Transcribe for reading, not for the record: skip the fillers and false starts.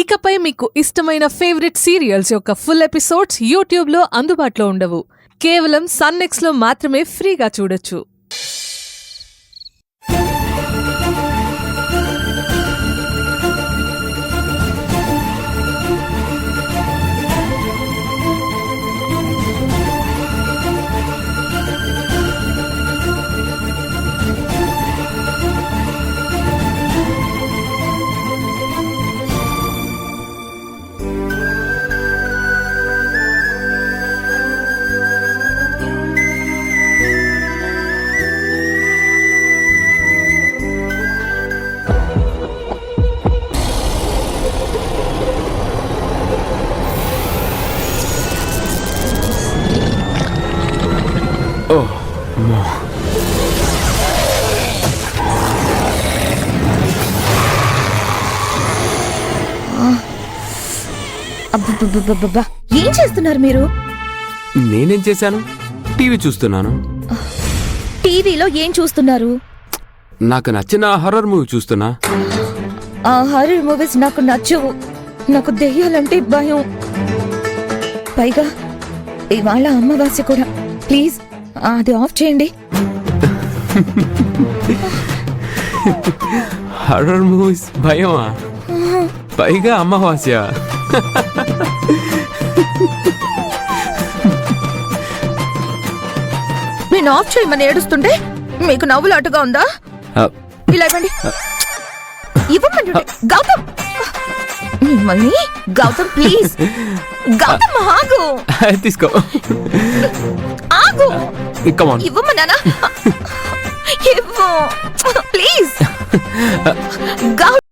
ఇకపై మీకు ఇష్టమైన ఫేవరెట్ సీరియల్స్ యొక్క ఫుల్ ఎపిసోడ్స్ యూట్యూబ్లో అందుబాటులో ఉండవు. కేవలం సన్నెక్స్లో మాత్రమే ఫ్రీగా చూడొచ్చు. అబ్బబ్బబ్బబ్బబ్బా! ఏం చేస్తున్నారు మీరు? నేనేం చేశాను? టీవీ చూస్తున్నాను. టీవీలో ఏం చూస్తున్నారు? నాకు నచ్చిన హర్రర్ మూవీ చూస్తున్నా. ఆ హారర్ మూవీస్ నాకు నచ్చవు. నాకు దెయ్యాలంటే భయం. పైగా ఇవాళ అమావాస్య కూడా. ప్లీజ్ అది ఆఫ్ చేయండి. హర్రర్ మూవీస్ భయమా? పైగా అమావాస్య. నేను ఆఫ్ చేయమని ఏడుస్తుంటే మీకు నవ్వులాటగా ఉందా? ఇలా ఇవ్వండి. ఇవ్వమండి. గౌతమ్, మిమ్మల్ని. గౌతమ్ ప్లీజ్. గౌతమ్ ఆగు. తీసుకో. ఆగు. ఇవ్వమన్నానా? ఇవ్వు ప్లీజ్. గౌతమ్